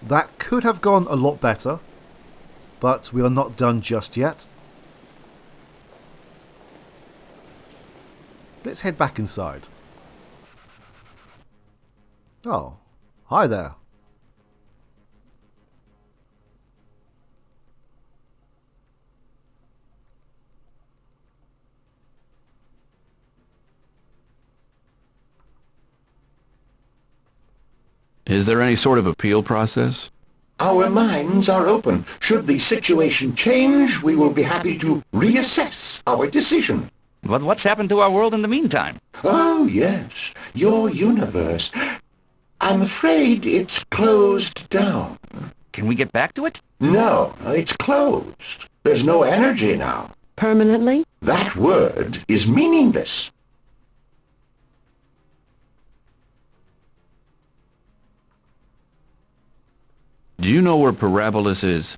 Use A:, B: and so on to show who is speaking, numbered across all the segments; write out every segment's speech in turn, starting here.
A: That could have gone a lot better, but we are not done just yet. Let's head back inside. Oh, hi there.
B: Is there any sort of appeal process?
C: Our minds are open. Should the situation change, we will be happy to reassess our decision.
D: But what's happened to our world in the meantime?
C: Oh, yes, your universe. I'm afraid it's closed down.
D: Can we get back to it?
C: No, it's closed. There's no energy now.
E: Permanently?
C: That word is meaningless.
B: Do you know where Parabolis is?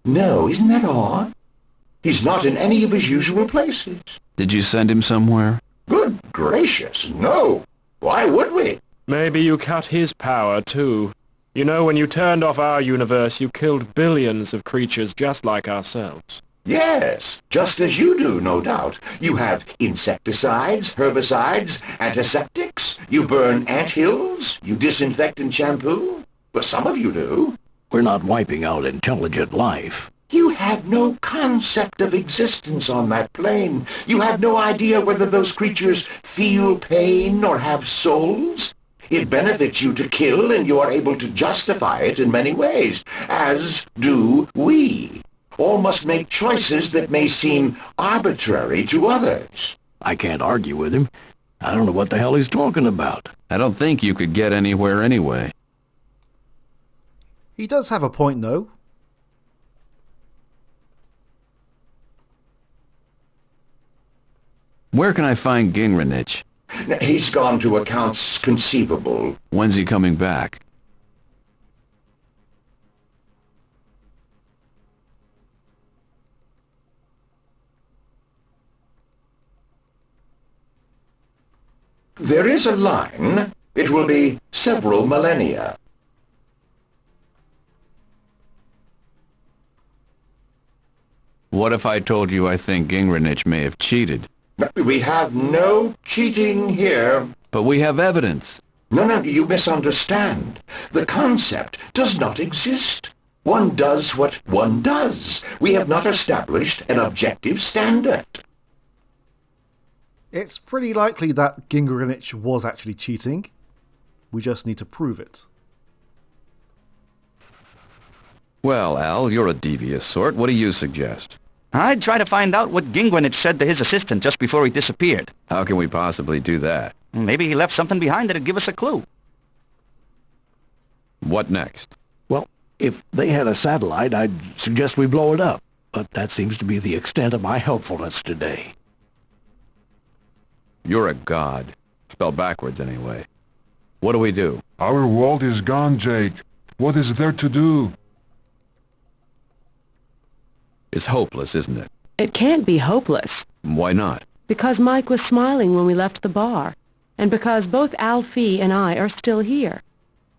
C: No, isn't that odd? He's not in any of his usual places.
B: Did you send him somewhere?
C: Good gracious, no. Why would we?
F: Maybe you cut his power, too. You know, when you turned off our universe, you killed billions of creatures just like ourselves.
C: Yes, just as you do, no doubt. You have insecticides, herbicides, antiseptics. You burn anthills. You disinfect and shampoo. Well, some of you do.
G: We're not wiping out intelligent life.
C: You have no concept of existence on that plane. You have no idea whether those creatures feel pain or have souls. It benefits you to kill, and you are able to justify it in many ways, as do we. All must make choices that may seem arbitrary to others.
G: I can't argue with him. I don't know what the hell he's talking about.
B: I don't think you could get anywhere anyway.
A: He does have a point, though.
B: Where can I find Gingrinich?
C: He's gone to accounts conceivable.
B: When's he coming back?
C: There is a line. It will be several millennia.
B: What if I told you I think Gingrinich may have cheated?
C: We have no cheating here.
B: But we have evidence.
C: No, you misunderstand. The concept does not exist. One does what one does. We have not established an objective standard.
A: It's pretty likely that Gingrinich was actually cheating. We just need to prove it.
B: Well, Al, you're a devious sort. What do you suggest?
D: I'd try to find out what Gingrinich said to his assistant just before he disappeared.
B: How can we possibly do that?
D: Maybe he left something behind that'd give us a clue.
B: What next?
G: Well, if they had a satellite, I'd suggest we blow it up. But that seems to be the extent of my helpfulness today.
B: You're a god. Spelled backwards, anyway. What do we do?
H: Our world is gone, Jake. What is there to do?
B: It's hopeless, isn't it?
E: It can't be hopeless.
B: Why not?
E: Because Mike was smiling when we left the bar. And because both Alfie and I are still here.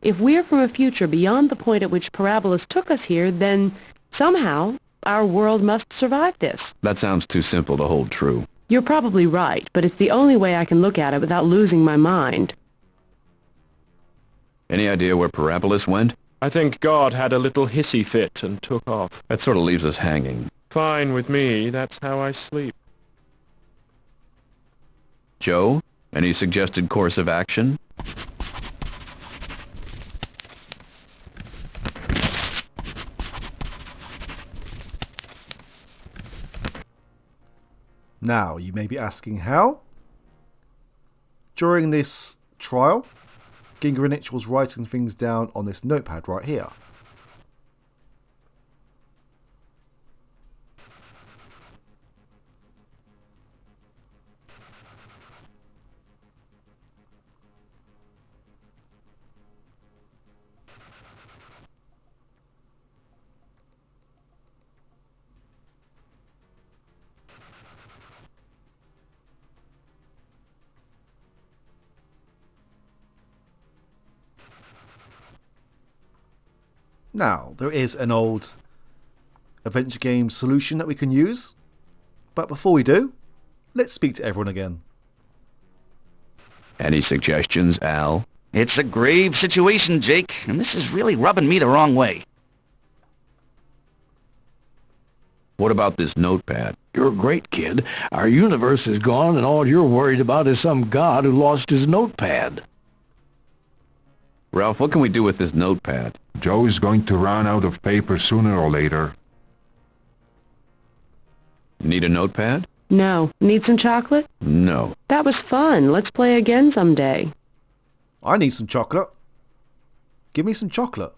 E: If we're from a future beyond the point at which Parabolis took us here, then somehow our world must survive this.
B: That sounds too simple to hold true.
E: You're probably right, but it's the only way I can look at it without losing my mind.
B: Any idea where Parabolis went?
F: I think God had a little hissy fit and took off.
B: That sort of leaves us hanging.
F: Fine with me, that's how I sleep.
B: Joe, any suggested course of action?
A: Now, you may be asking how? During this trial, Gingrinich was writing things down on this notepad right here. Now, there is an old adventure game solution that we can use, but before we do, let's speak to everyone again.
B: Any suggestions, Al?
D: It's a grave situation, Jake, and this is really rubbing me the wrong way.
B: What about this notepad?
G: You're great, kid. Our universe is gone, and all you're worried about is some god who lost his notepad.
B: Ralph, what can we do with this notepad?
H: Joe is going to run out of paper sooner or later.
B: Need a notepad?
E: No. Need some chocolate?
B: No.
E: That was fun. Let's play again someday.
A: I need some chocolate. Give me some chocolate.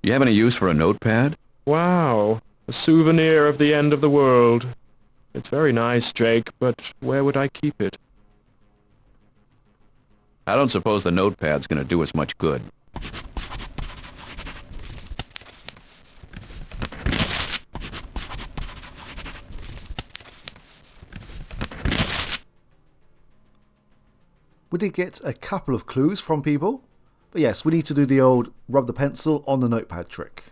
B: You have any use for a notepad?
F: Wow, a souvenir of the end of the world. It's very nice, Jake, but where would I keep it?
B: I don't suppose the notepad's going to do us much good.
A: We did get a couple of clues from people, but yes, we need to do the old rub the pencil on the notepad trick.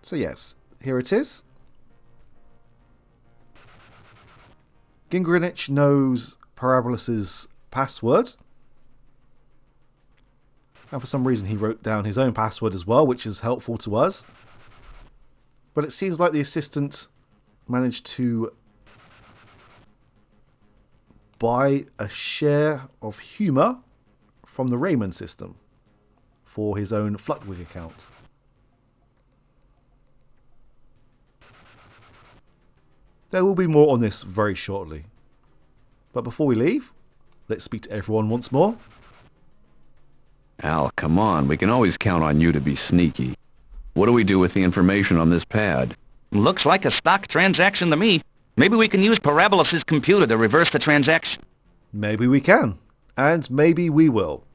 A: So yes, here it is. Gingrinich knows Parabolus's password. And for some reason he wrote down his own password as well, which is helpful to us. But it seems like the assistant managed to buy a share of humour from the Raymond system for his own Flutwig account. There will be more on this very shortly. But before we leave, let's speak to everyone once more.
B: Al, come on. We can always count on you to be sneaky. What do we do with the information on this pad?
D: Looks like a stock transaction to me. Maybe we can use Parabolus's computer to reverse the transaction.
A: Maybe we can. And maybe we will.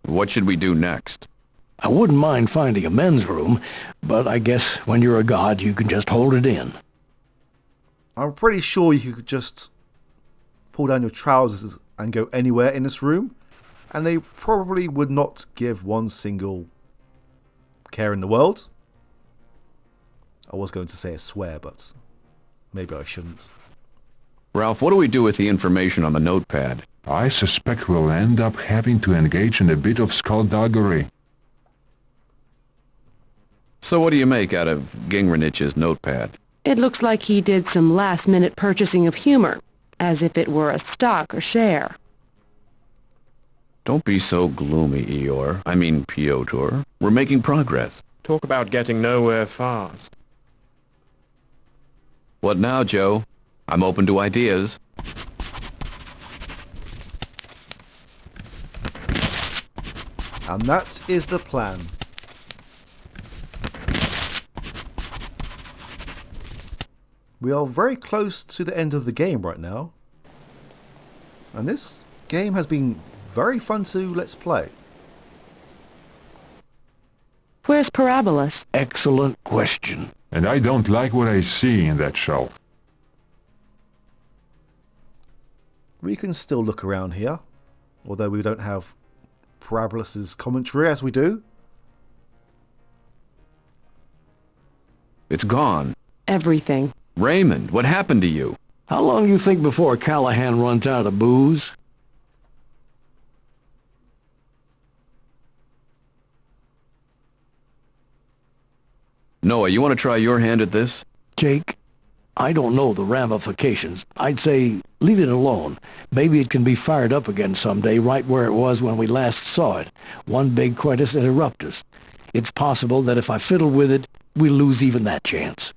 B: What should we do next?
G: I wouldn't mind finding a men's room, but I guess when you're a god, you can just hold it in.
A: I'm pretty sure you could just pull down your trousers and go anywhere in this room, and they probably would not give one single care in the world. I was going to say a swear, but maybe I shouldn't.
B: Ralph, what do we do with the information on the notepad?
H: I suspect we'll end up having to engage in a bit of skullduggery.
B: So what do you make out of Gingrinich's notepad?
E: It looks like he did some last-minute purchasing of humor, as if it were a stock or share.
B: Don't be so gloomy, Eeyore. I mean, Piotr. We're making progress.
F: Talk about getting nowhere fast.
B: What now, Joe? I'm open to ideas.
A: And that is the plan. We are very close to the end of the game right now. And this game has been very fun to let's play.
E: Where's Parabolus?
G: Excellent question.
H: And I don't like what I see in that shelf.
A: We can still look around here, although we don't have Parabolus's commentary as we do.
B: It's gone.
E: Everything.
B: Raymond, what happened to you?
G: How long you think before Callahan runs out of booze?
B: Noah, you want to try your hand at this?
G: Jake, I don't know the ramifications. I'd say leave it alone. Maybe it can be fired up again someday right where it was when we last saw it. One big coitus interruptus. It's possible that if I fiddle with it, we'll lose even that chance.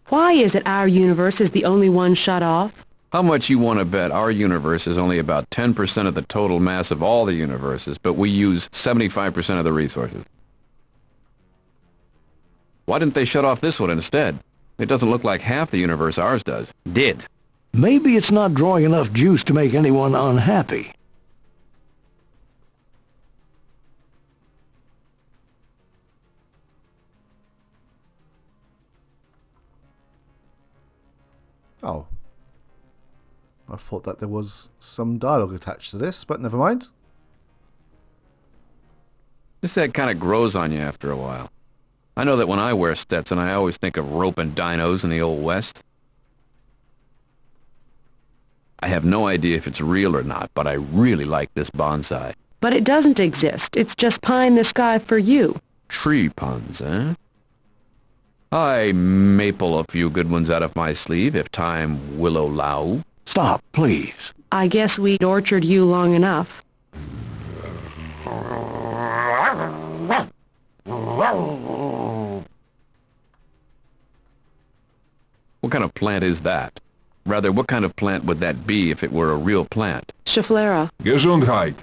E: Why is it our universe is the only one shut off?
B: How much you want to bet our universe is only about 10% of the total mass of all the universes, but we use 75% of the resources? Why didn't they shut off this one instead? It doesn't look like half the universe ours does.
D: Did.
G: Maybe it's not drawing enough juice to make anyone unhappy.
A: Oh. I thought that there was some dialogue attached to this, but never mind.
B: This head kind of grows on you after a while. I know that when I wear Stetson, I always think of rope and dinos in the Old West. I have no idea if it's real or not, but I really like this bonsai.
E: But it doesn't exist. It's just pie in the sky for you.
B: Tree puns, eh? I may pull a few good ones out of my sleeve if time will allow.
G: Stop, please.
E: I guess we'd orchard you long enough.
B: What kind of plant is that? Rather, what kind of plant would that be if it were a real plant?
E: Schefflera.
H: Gesundheit.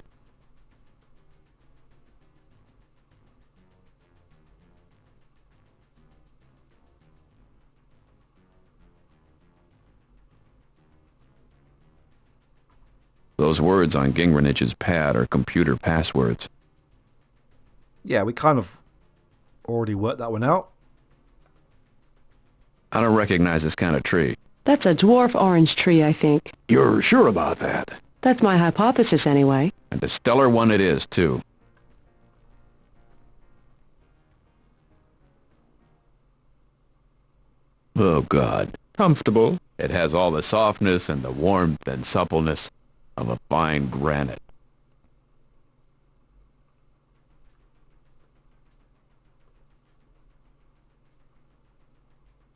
B: Those words on Gingrich's pad are computer passwords.
A: Yeah, we kind of already worked that one out.
B: I don't recognize this kind of tree.
E: That's a dwarf orange tree, I think.
G: You're sure about that?
E: That's my hypothesis, anyway.
B: And a stellar one it is, too. Oh, God. Comfortable. It has all the softness and the warmth and suppleness of a fine granite.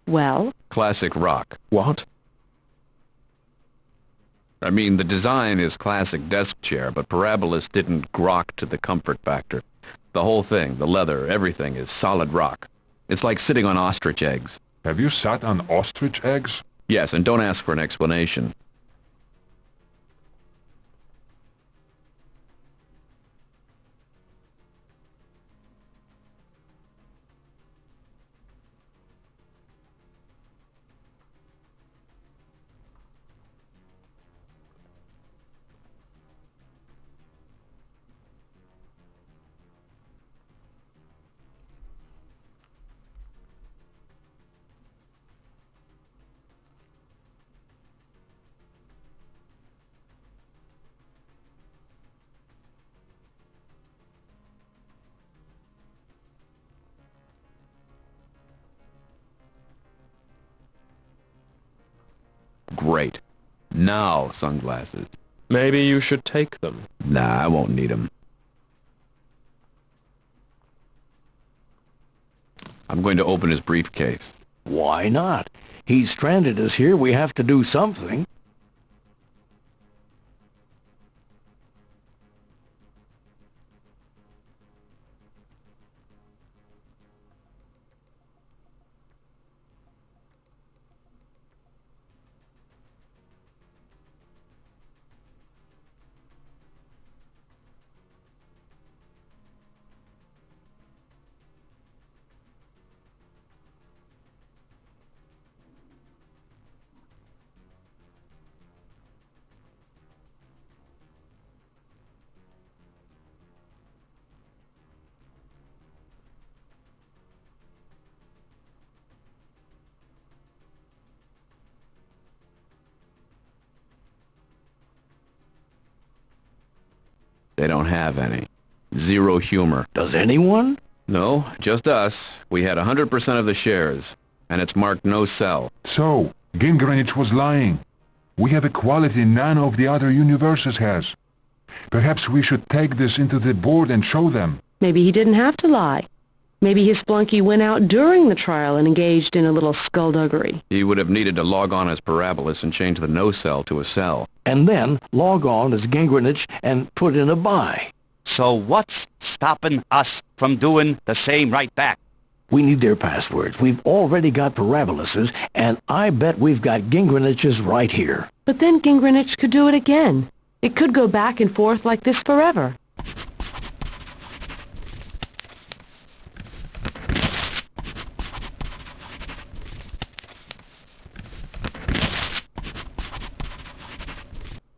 E: Well?
B: Classic rock.
G: What?
B: I mean, the design is classic desk chair, but Parabolas didn't grok to the comfort factor. The whole thing, the leather, everything is solid rock. It's like sitting on ostrich eggs.
H: Have you sat on ostrich eggs?
B: Yes, and don't ask for an explanation. Great. Now, sunglasses.
F: Maybe you should take them.
B: Nah, I won't need them. I'm going to open his briefcase.
G: Why not? He's stranded us here. We have to do something.
B: They don't have any. Zero humor.
G: Does anyone?
B: No, just us. We had 100% of the shares, and it's marked no sell.
H: So, Gingrich was lying. We have a quality none of the other universes has. Perhaps we should take this into the board and show them.
E: Maybe he didn't have to lie. Maybe his splunky went out during the trial and engaged in a little skullduggery.
B: He would have needed to log on as Parabolas and change the no sell to a sell.
G: And then log on as Gingrich and put in a buy.
D: So what's stopping us from doing the same right back?
G: We need their passwords. We've already got Parabolus's, and I bet we've got Gingrinich's right here.
E: But then Gingrinich could do it again. It could go back and forth like this forever.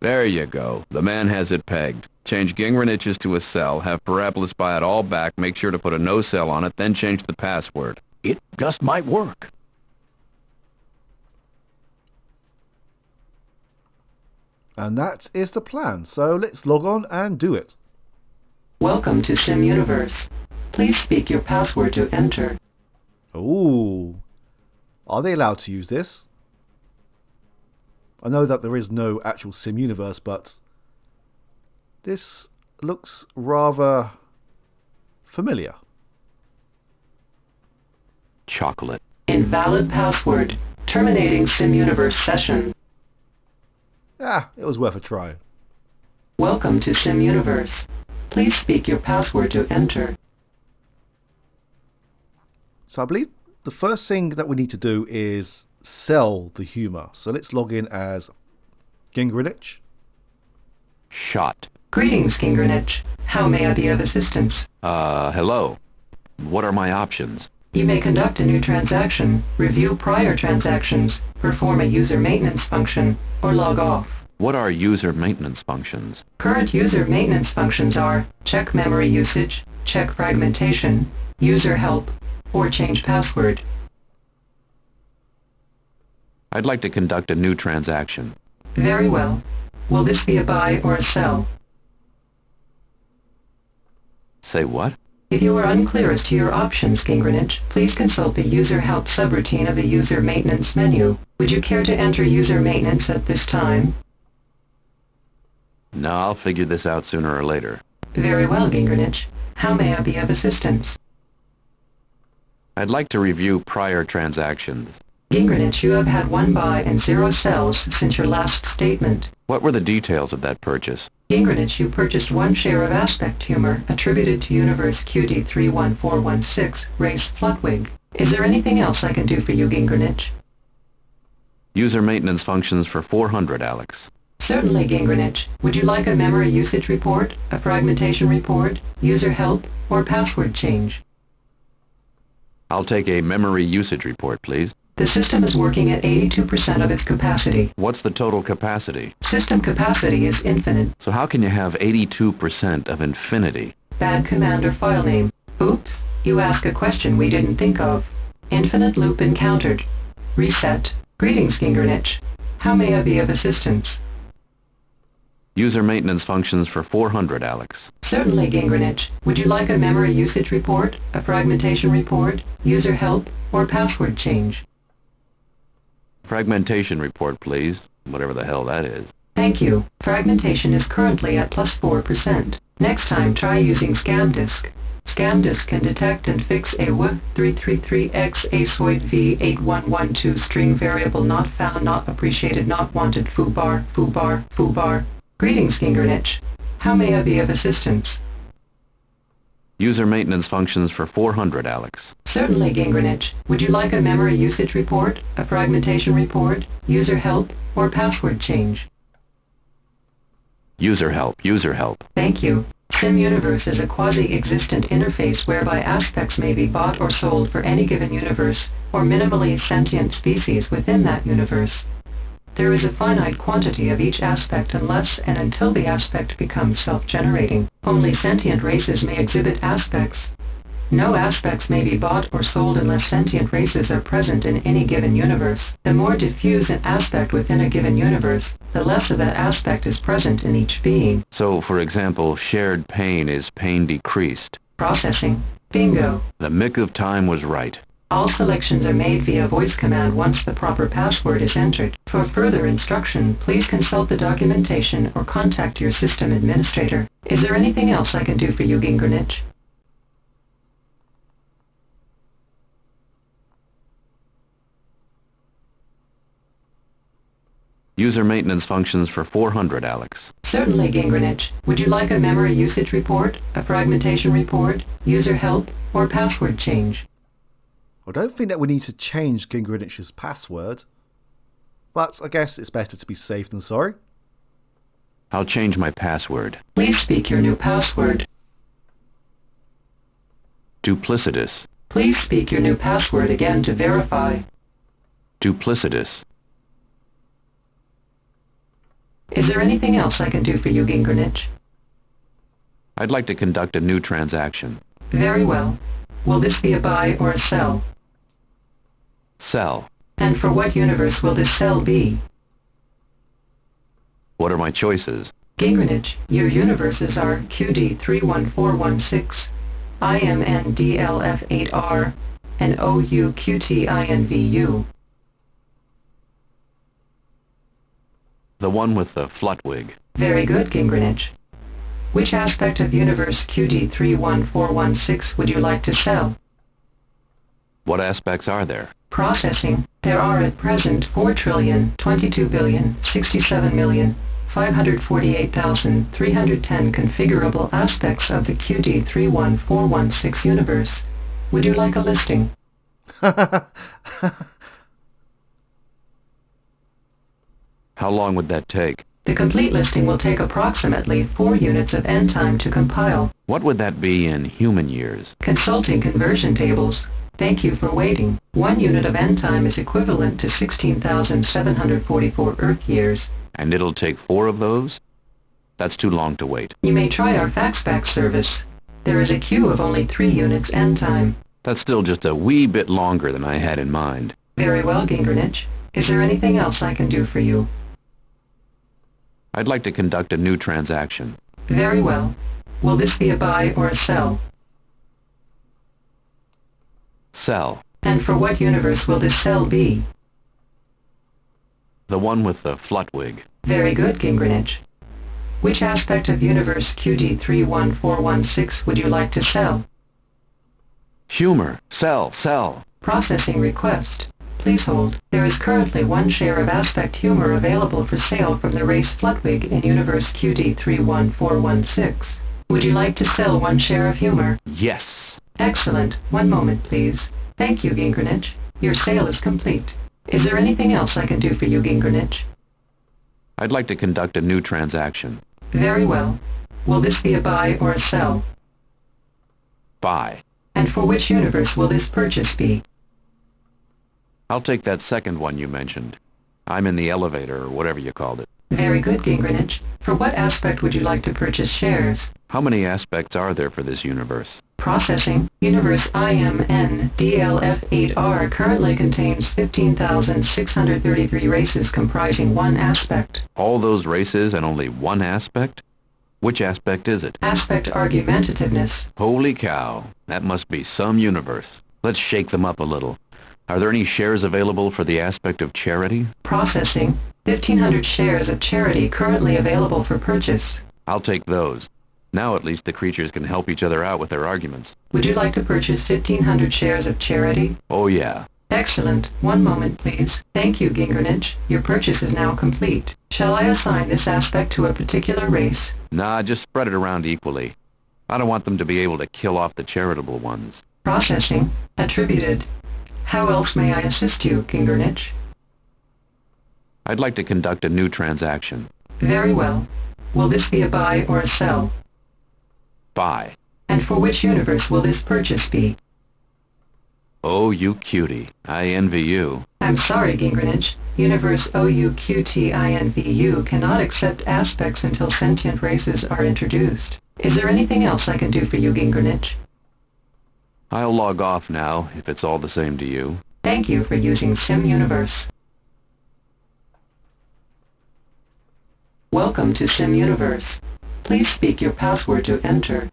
B: There you go. The man has it pegged. Change Gingrinich's to a cell, have Parabolus buy it all back, make sure to put a no cell on it, then change the password.
G: It just might work.
A: And that is the plan. So let's log on and do it.
I: Welcome to Sim Universe. Please speak your password to enter.
A: Ooh. Are they allowed to use this? I know that there is no actual sim universe, but this looks rather familiar.
B: Chocolate.
I: Invalid password. Terminating Sim Universe session.
A: It was worth a try.
I: Welcome to Sim Universe. Please speak your password to enter.
A: So I believe the first thing that we need to do is sell the humor. So let's log in as Gingrinich.
B: Shot.
I: Greetings, Gingrinich. How may I be of assistance?
B: Hello. What are my options?
I: You may conduct a new transaction, review prior transactions, perform a user maintenance function, or log off.
B: What are user maintenance functions?
I: Current user maintenance functions are check memory usage, check fragmentation, user help, or change password.
B: I'd like to conduct a new transaction.
I: Very well. Will this be a buy or a sell?
B: Say what?
I: If you are unclear as to your options, Gingrinich, please consult the user help subroutine of the user maintenance menu. Would you care to enter user maintenance at this time?
B: No, I'll figure this out sooner or later.
I: Very well, Gingrinich. How may I be of assistance?
B: I'd like to review prior transactions.
I: Gingrinich, you have had 1 buy and 0 sells since your last statement.
B: What were the details of that purchase?
I: Gingrinich, you purchased 1 share of Aspect Humor attributed to Universe QD31416, race Flutwig. Is there anything else I can do for you, Gingrinich?
B: User maintenance functions for 400, Alex.
I: Certainly, Gingrinich. Would you like a memory usage report, a fragmentation report, user help, or password change?
B: I'll take a memory usage report, please.
I: The system is working at 82% of its capacity.
B: What's the total capacity?
I: System capacity is infinite.
B: So how can you have 82% of infinity?
I: Bad command or file name. Oops, you ask a question we didn't think of. Infinite loop encountered. Reset. Greetings, Gingrinich. How may I be of assistance?
B: User maintenance functions for 400, Alex.
I: Certainly, Gingrinich. Would you like a memory usage report, a fragmentation report, user help, or password change?
B: Fragmentation report, please. Whatever the hell that is.
I: Thank you. Fragmentation is currently at plus 4%. Next time, try using ScamDisk. ScamDisk can detect and fix a W333X ASOID V8112 string variable not found, not appreciated, not wanted, foobar, foobar, foobar. Greetings, Gingrinich. How may I be of assistance?
B: User maintenance functions for 400, Alex.
I: Certainly, Gingrinich. Would you like a memory usage report, a fragmentation report, user help, or password change?
B: User help, user help.
I: Thank you. Sim Universe is a quasi-existent interface whereby aspects may be bought or sold for any given universe, or minimally sentient species within that universe. There is a finite quantity of each aspect unless and until the aspect becomes self-generating. Only sentient races may exhibit aspects. No aspects may be bought or sold unless sentient races are present in any given universe. The more diffuse an aspect within a given universe, the less of that aspect is present in each being.
B: So, for example, shared pain is pain decreased.
I: Processing. Bingo.
B: The mick of time was right.
I: All selections are made via voice command once the proper password is entered. For further instruction, please consult the documentation or contact your system administrator. Is there anything else I can do for you, Gingrinich?
B: User maintenance functions for 400, Alex.
I: Certainly, Gingrinich. Would you like a memory usage report, a fragmentation report, user help, or password change?
A: I don't think that we need to change Gingrich's password, but I guess it's better to be safe than sorry.
B: I'll change my password.
I: Please speak your new password.
B: Duplicitous.
I: Please speak your new password again to verify.
B: Duplicitous.
I: Is there anything else I can do for you, Gingrich?
B: I'd like to conduct a new transaction.
I: Very well. Will this be a buy or a sell?
B: Sell.
I: And for what universe will this sell be?
B: What are my choices?
I: Gingrich, your universes are QD31416, IMNDLF8R, and OUQTINVU.
B: The one with the Flutwig.
I: Very good, Gingrich. Which aspect of universe QD31416 would you like to sell?
B: What aspects are there?
I: Processing. There are at present 4,022,067,548,310 configurable aspects of the QD31416 universe. Would you like a listing?
B: How long would that take?
I: The complete listing will take approximately 4 units of end time to compile.
B: What would that be in human years?
I: Consulting conversion tables. Thank you for waiting. 1 unit of end time is equivalent to 16,744 Earth years.
B: And it'll take 4 of those? That's too long to wait.
I: You may try our faxback service. There is a queue of only 3 units end time.
B: That's still just a wee bit longer than I had in mind.
I: Very well, Gingrich. Is there anything else I can do for you?
B: I'd like to conduct a new transaction.
I: Very well. Will this be a buy or a sell?
B: Sell.
I: And for what universe will this sell be?
B: The one with the Flutwig.
I: Very good, Gingrich. Which aspect of universe QD31416 would you like to sell?
B: Humor. Sell. Sell.
I: Processing request. Please hold. There is currently 1 share of aspect humor available for sale from the race Flutwig in universe QD31416. Would you like to sell 1 share of humor?
B: Yes.
I: Excellent. 1 moment, please. Thank you, Gingrich. Your sale is complete. Is there anything else I can do for you, Gingrich?
B: I'd like to conduct a new transaction.
I: Very well. Will this be a buy or a sell?
B: Buy.
I: And for which universe will this purchase be?
B: I'll take that second one you mentioned. I'm in the elevator, or whatever you called it.
I: Very good, Gingrich. For what aspect would you like to purchase shares?
B: How many aspects are there for this universe?
I: Processing. Universe IMN-DLF8R currently contains 15,633 races comprising 1 aspect.
B: All those races and only 1 aspect? Which aspect is it?
I: Aspect argumentativeness.
B: Holy cow. That must be some universe. Let's shake them up a little. Are there any shares available for the aspect of charity?
I: Processing. 1,500 shares of charity currently available for purchase.
B: I'll take those. Now at least the creatures can help each other out with their arguments.
I: Would you like to purchase 1,500 shares of charity?
B: Oh yeah.
I: Excellent. 1 moment, please. Thank you, Gingrich. Your purchase is now complete. Shall I assign this aspect to a particular race?
B: Nah, just spread it around equally. I don't want them to be able to kill off the charitable ones.
I: Processing. Attributed. How else may I assist you, Gingrich?
B: I'd like to conduct a new transaction.
I: Very well. Will this be a buy or a sell?
B: Buy.
I: And for which universe will this purchase be?
B: Oh, you cutie. I envy you.
I: I'm sorry, Gingrich. Universe OUQTINVU cannot accept aspects until sentient races are introduced. Is there anything else I can do for you, Gingrich?
B: I'll log off now, if it's all the same to you.
I: Thank you for using Sim Universe. Welcome to Sim Universe. Please speak your password to enter.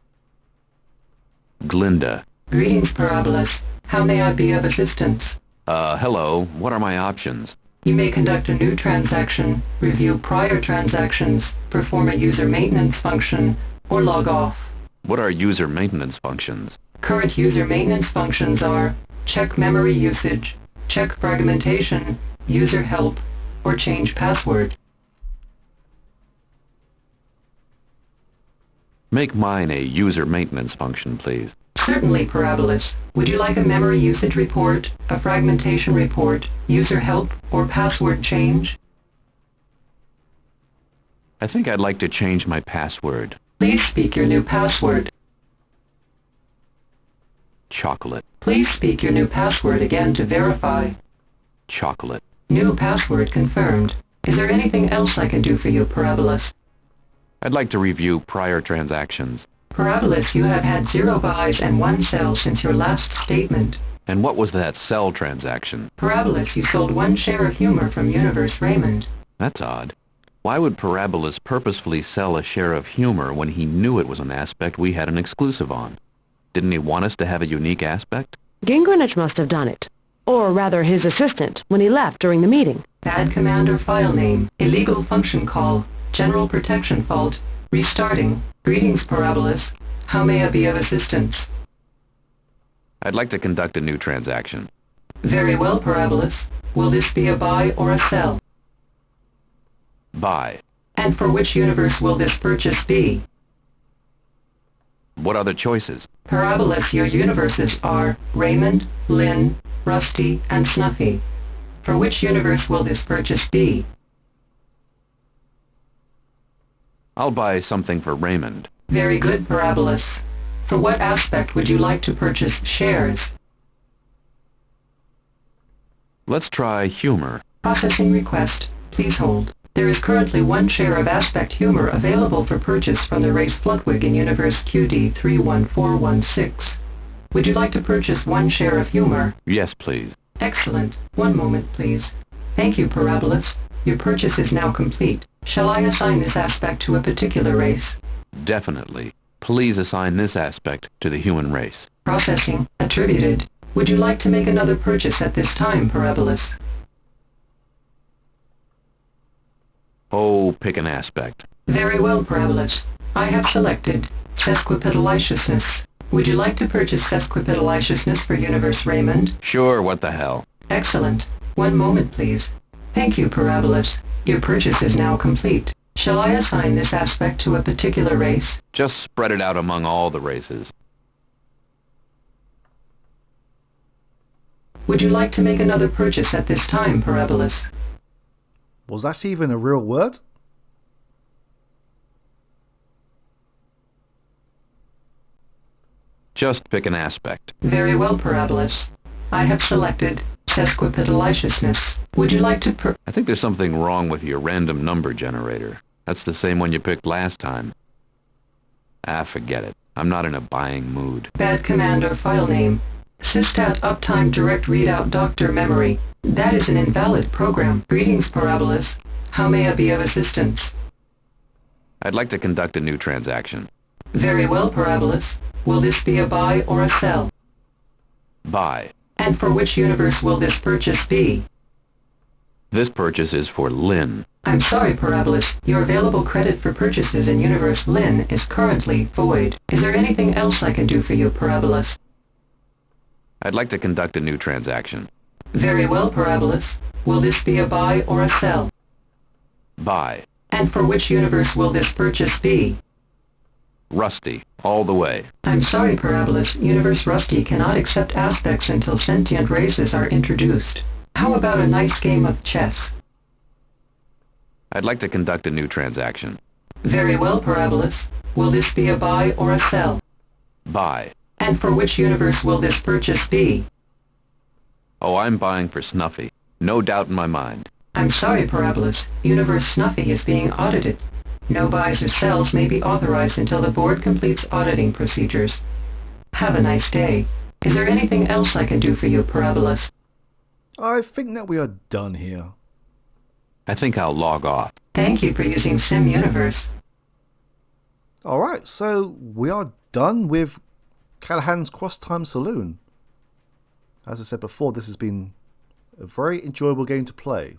B: Glinda.
I: Greetings, Parabolas. How may I be of assistance?
B: Hello. What are my options?
I: You may conduct a new transaction, review prior transactions, perform a user maintenance function, or log off.
B: What are user maintenance functions?
I: Current user maintenance functions are check memory usage, check fragmentation, user help, or change password.
B: Make mine a user maintenance function, please.
I: Certainly, Parabolus. Would you like a memory usage report, a fragmentation report, user help, or password change?
B: I think I'd like to change my password.
I: Please speak your new password.
B: Chocolate.
I: Please speak your new password again to verify.
B: Chocolate.
I: New password confirmed. Is there anything else I can do for you, Parabolus?
B: I'd like to review prior transactions.
I: Parabolus, you have had 0 buys and 1 sell since your last statement.
B: And what was that sell transaction?
I: Parabolus, you sold 1 share of humor from Universe Raymond.
B: That's odd. Why would Parabolus purposefully sell a share of humor when he knew it was an aspect we had an exclusive on? Didn't he want us to have a unique aspect?
E: Gingrinich must have done it. Or rather his assistant, when he left during the meeting.
I: Bad command or file name. Illegal function call. General protection fault. Restarting. Greetings, Parabolus. How may I be of assistance?
B: I'd like to conduct a new transaction.
I: Very well, Parabolus. Will this be a buy or a sell?
B: Buy.
I: And for which universe will this purchase be?
B: What are the choices?
I: Parabolus, your universes are Raymond, Lynn, Rusty, and Snuffy. For which universe will this purchase be?
B: I'll buy something for Raymond.
I: Very good, Parabolus. For what aspect would you like to purchase shares?
B: Let's try humor.
I: Processing request. Please hold. There is currently 1 share of aspect humor available for purchase from the race Flutwig in universe QD31416. Would you like to purchase 1 share of humor?
B: Yes, please.
I: Excellent. 1 moment, please. Thank you, Parabolus. Your purchase is now complete. Shall I assign this aspect to a particular race?
B: Definitely. Please assign this aspect to the human race.
I: Processing. Attributed. Would you like to make another purchase at this time, Parabolus?
B: Oh, pick an aspect.
I: Very well, Parabolus. I have selected sesquipedaliousness. Would you like to purchase sesquipedaliousness for Universe Raymond?
B: Sure, what the hell.
I: Excellent. 1 moment, please. Thank you, Parabolus. Your purchase is now complete. Shall I assign this aspect to a particular race?
B: Just spread it out among all the races.
I: Would you like to make another purchase at this time, Parabolus?
A: Was that even a real word?
B: Just pick an aspect.
I: Very well, Parabolus. I have selected sesquipedaliousness. Would you like to
B: I think there's something wrong with your random number generator. That's the same one you picked last time. Ah, forget it. I'm not in a buying mood.
I: Bad command or file name. Systat uptime direct readout Dr. Memory. That is an invalid program. Greetings, Parabolus. How may I be of assistance?
B: I'd like to conduct a new transaction.
I: Very well, Parabolus. Will this be a buy or a sell?
B: Buy.
I: And for which universe will this purchase be?
B: This purchase is for Lynn.
I: I'm sorry, Parabolus. Your available credit for purchases in Universe Lynn is currently void. Is there anything else I can do for you, Parabolus?
B: I'd like to conduct a new transaction.
I: Very well, Parabolus. Will this be a buy or a sell?
B: Buy.
I: And for which universe will this purchase be?
B: Rusty. All the way.
I: I'm sorry, Parabolus. Universe Rusty cannot accept aspects until sentient races are introduced. How about a nice game of chess?
B: I'd like to conduct a new transaction.
I: Very well, Parabolus. Will this be a buy or a sell?
B: Buy.
I: And for which universe will this purchase be?
B: Oh, I'm buying for Snuffy. No doubt in my mind.
I: I'm sorry, Parabolus. Universe Snuffy is being audited. No buys or sells may be authorized until the board completes auditing procedures. Have a nice day. Is there anything else I can do for you, Parabolus?
A: I think that we are done here.
B: I think I'll log off.
I: Thank you for using Sim Universe.
A: Alright, so we are done with Callahan's Crosstime Saloon. As I said before, this has been a very enjoyable game to play.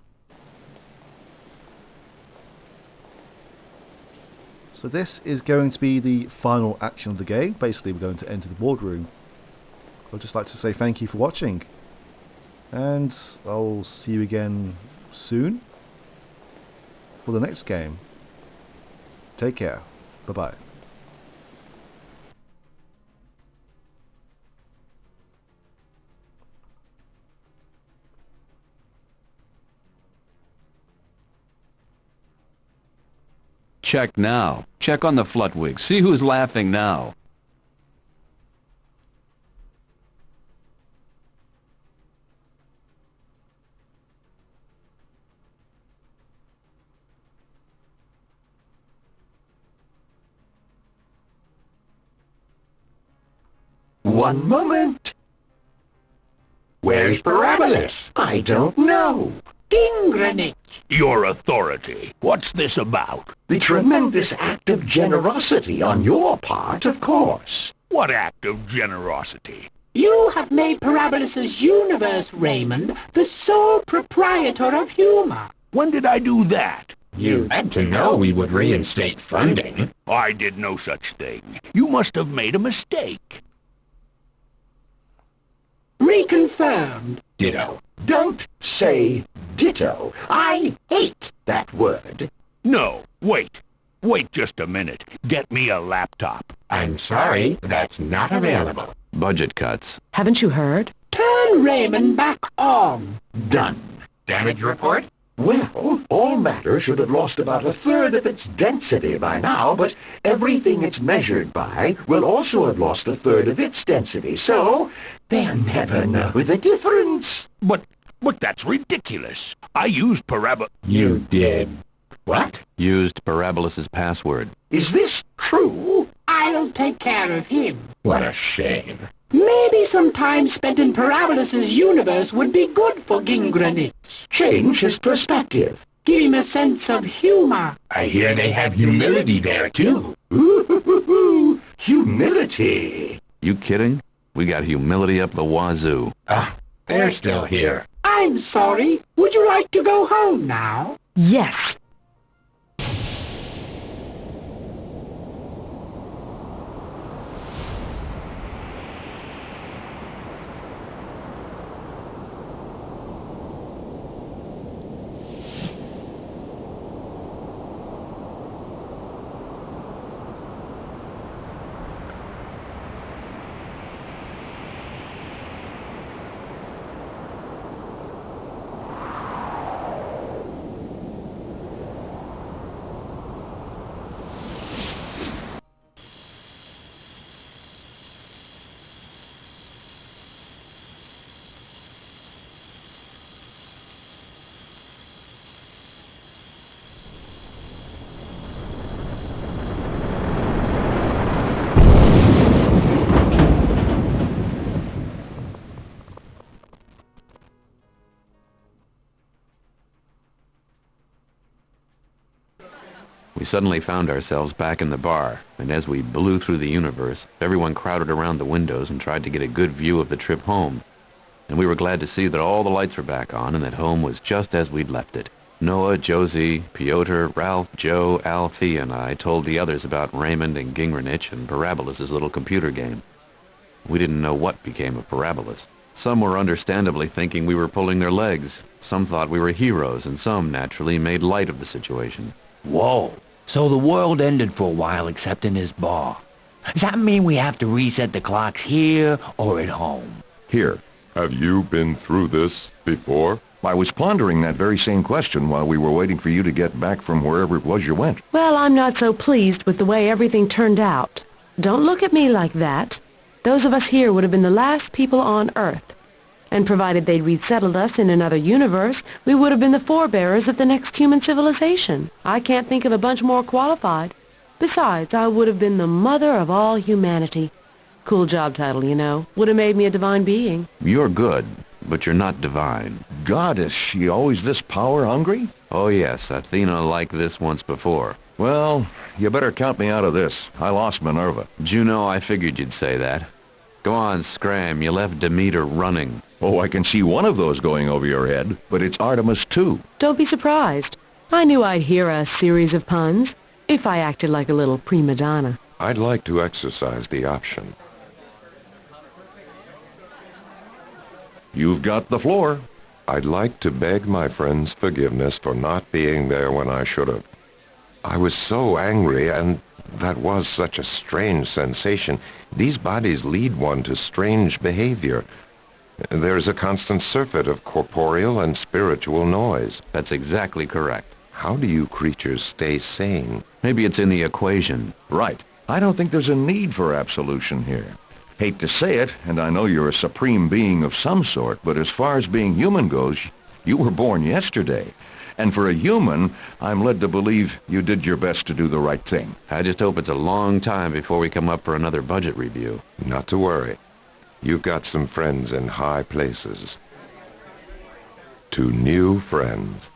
A: So this is going to be the final action of the game. Basically, we're going to enter the boardroom. I'd just like to say thank you for watching. And I'll see you again soon for the next game. Take care. Bye-bye.
B: Check now. Check on the Flutwig. See who's laughing now.
C: One moment. Where's Parabolus? I don't know. Ingranit.
G: Your authority. What's this about?
C: The tremendous act of generosity on your part, of course.
G: What act of generosity?
J: You have made Parabolus's universe, Raymond, the sole proprietor of humor.
G: When did I do that?
C: You had to know we would reinstate funding.
G: I did no such thing. You must have made a mistake.
J: Reconfirmed.
C: Ditto. Don't say ditto. I hate that word.
G: No, wait. Wait just a minute. Get me a laptop.
C: I'm sorry, that's not available.
B: Budget cuts.
E: Haven't you heard?
J: Turn Raymond back on.
C: Done. Damage report? Well, all matter should have lost about a third of its density by now, but everything it's measured by will also have lost a third of its density, so they'll never know the difference.
G: But that's ridiculous. I used
C: You did. What?
B: Used Parabolus's password.
C: Is this true?
J: I'll take care of him.
C: What a shame.
J: Maybe some time spent in Parabolus's universe would be good for Gingranit.
C: Change his perspective.
J: Give him a sense of humor.
C: I hear they have humility there, too. Ooh, humility.
B: You kidding? We got humility up the wazoo.
C: Ah, they're still here.
J: I'm sorry. Would you like to go home now?
E: Yes.
B: We suddenly found ourselves back in the bar, and as we blew through the universe, everyone crowded around the windows and tried to get a good view of the trip home. And we were glad to see that all the lights were back on and that home was just as we'd left it. Noah, Josie, Piotr, Ralph, Joe, Alfie, and I told the others about Raymond and Gingranich and Parabolus's little computer game. We didn't know what became of Parabolus. Some were understandably thinking we were pulling their legs. Some thought we were heroes, and some naturally made light of the situation.
K: Whoa. So the world ended for a while except in his bar. Does that mean we have to reset the clocks here or at home?
L: Here. Have you been through this before?
M: I was pondering that very same question while we were waiting for you to get back from wherever it was you went.
E: Well, I'm not so pleased with the way everything turned out. Don't look at me like that. Those of us here would have been the last people on Earth. And provided they'd resettled us in another universe, we would have been the forebearers of the next human civilization. I can't think of a bunch more qualified. Besides, I would have been the mother of all humanity. Cool job title, you know. Would have made me a divine being.
B: You're good, but you're not divine.
M: God, is she always this power-hungry?
B: Oh yes, Athena liked this once before.
M: Well, you better count me out of this. I lost Minerva.
B: Juno, I figured you'd say that. Go on, Scram, you left Demeter running.
M: Oh, I can see one of those going over your head, but it's Artemis too.
E: Don't be surprised. I knew I'd hear a series of puns, if I acted like a little prima donna.
L: I'd like to exercise the option.
M: You've got the floor.
L: I'd like to beg my friend's forgiveness for not being there when I should have. I was so angry, and that was such a strange sensation. These bodies lead one to strange behavior. There's a constant surfeit of corporeal and spiritual noise.
B: That's exactly correct.
L: How do you creatures stay sane?
B: Maybe it's in the equation.
M: Right. I don't think there's a need for absolution here. Hate to say it, and I know you're a supreme being of some sort, but as far as being human goes, you were born yesterday. And for a human, I'm led to believe you did your best to do the right thing.
B: I just hope it's a long time before we come up for another budget review.
L: Not to worry. You've got some friends in high places. 2 new friends.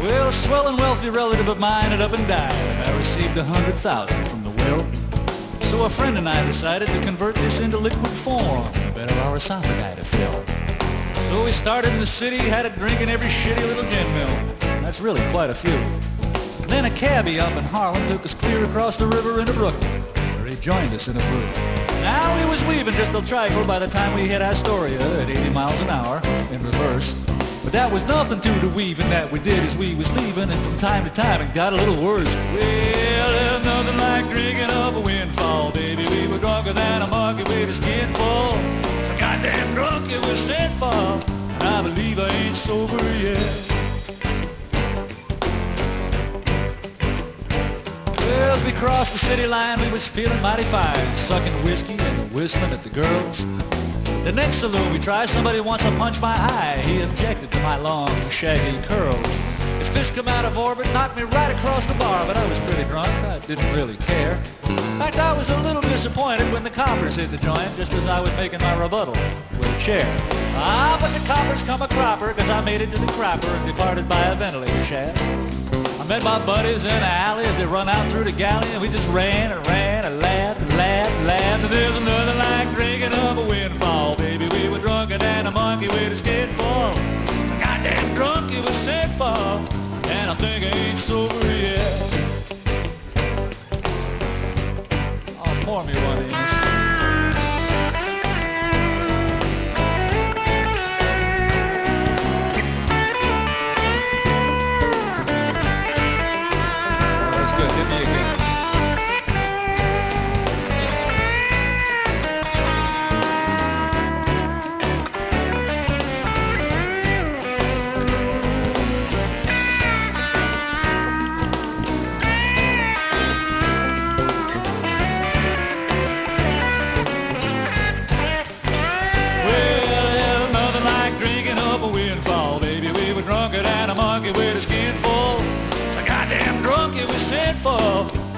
N: Well, a swell and wealthy relative of mine had up and died, and I received $100,000 from the will. So a friend and I decided to convert this into liquid form to better our esophagi to fill. So we started in the city, had a drink in every shitty little gin mill. That's really quite a few. And then a cabbie up in Harlem took us clear across the river into Brooklyn, where he joined us in a brew. Now he was weaving just a trifle by the time we hit Astoria at 80 miles an hour in reverse. But that was nothing to the weaving that we did as we was leaving, and from time to time it got a little worse. Well, there's nothing like drinking up a windfall, baby. We were drunker than a monkey with a skin full. So goddamn drunk it was sinful, and I believe I ain't sober yet. Well, as we crossed the city line, we was feeling mighty fine, sucking whiskey and whistling at the girls. The next saloon we tried, somebody wants to punch my eye. He objected to my long, shaggy curls. His fist come out of orbit, knocked me right across the bar, but I was pretty drunk. I didn't really care. In fact, I was a little disappointed when the coppers hit the joint just as I was making my rebuttal with a chair. Ah, but the coppers come a cropper, cause I made it to the crapper and departed by a ventilator shaft. I met my buddies in the alley as they run out through the galley, and we just ran and ran and laughed and laughed and laughed. And there's another like drinking up a windfall, baby. We were drunker than a monkey with a skin full. So goddamn drunk it was sinful, and I think I ain't sober yet. Oh, pour me one of these.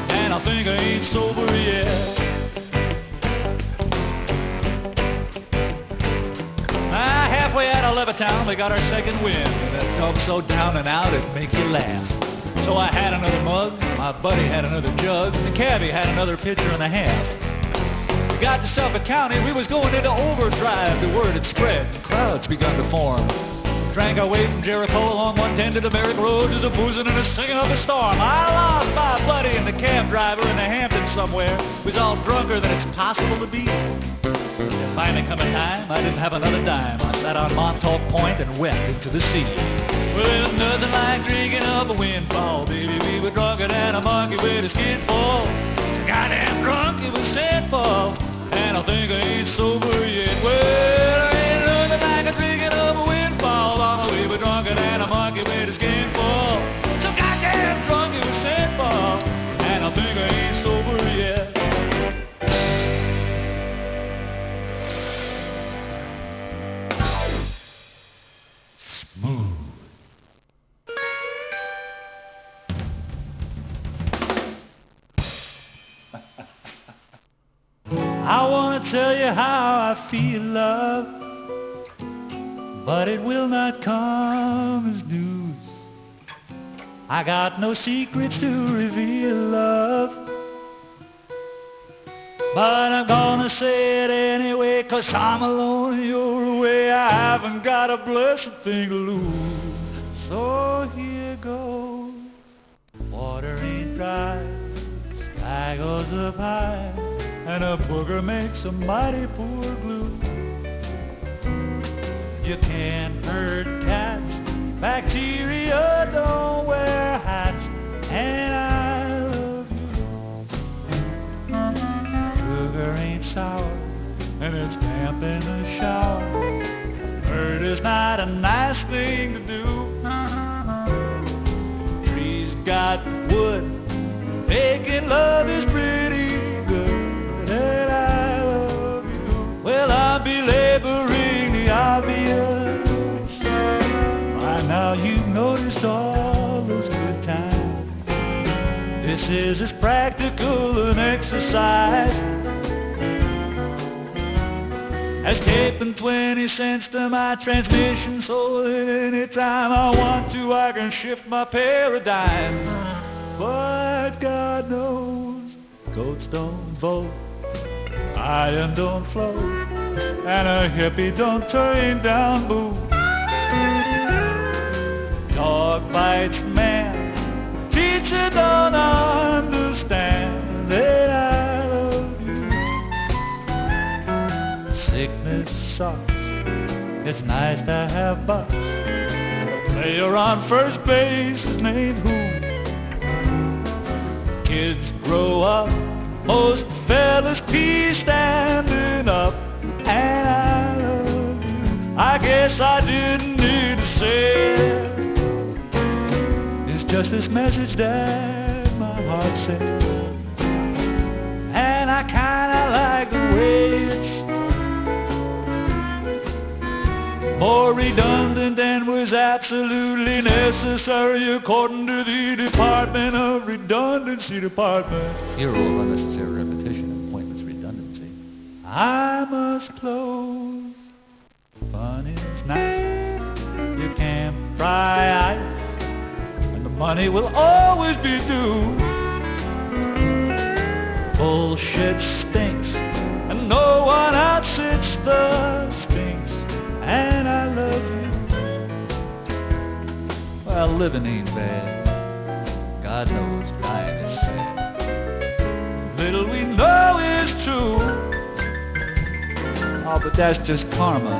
N: And I think I ain't sober yet. Halfway out of Levittown, we got our second wind, and that tub so down and out it'd make you laugh. So I had another mug, my buddy had another jug, and the cabbie had another pitcher and a half. We got to Suffolk County, we was going into overdrive. The word had spread, and crowds begun to form. Drank our way from Jericho along 110 to the Merrick Road, just a boozing and a singing up a storm. I lost my buddy and the cab driver in the Hamptons somewhere. We was all drunker than it's possible to be. There finally come a time I didn't have another dime. I sat on Montauk Point and wept into the sea. Well, there's nothing like drinking up a windfall, baby. We were drunker than a monkey with a skin full. So goddamn drunk it was sinful, and I think I ain't sober yet. Well, I ain't nothing like a drinking up a windfall. We were drunker than a monkey with his skin full. So goddamn drunk it was sinful, and I think I ain't sober yet. Smooth. I want to tell you how I feel, love, but it will not come as news. I got no secrets to reveal, love, but I'm gonna say it anyway, 'cause I'm alone and you're away. I haven't got a blessed thing to lose. So here goes. Water ain't dry, sky goes up high, and a booger makes a mighty poor glue. You can't hurt cats, bacteria don't wear hats, and I love you. when it's damp in the shower. Murder's not a nice thing to do. Trees got wood, making love is pretty good. And I love you. Well, I'll be laboring the obvious. By now you've noticed all those good times. This is as practical an exercise as taping 20 cents to my transmission, so that anytime I want to I can shift my paradigms. But God knows goats don't vote, iron don't float, and a hippie don't turn down booze. Dog bites man, teacher don't understand that I love you. Sickness sucks, it's nice to have bucks. Player on first base is named who? Kids grow up, most fellas pee standing up. And I love you, I guess I didn't need to say it. It's just this message that my heart said. And I kinda like the way it's more redundant than was absolutely necessary according to the Department of Redundancy Department. Hero of unnecessary repetition and pointless redundancy. I must close. Fun is nice. You can't fry ice. And the money will always be due. Bullshit stinks. And no one outsits the Sphinx. And I love you. Well, living ain't bad. God knows dying is sad. Little we know is true. Oh, but that's just karma.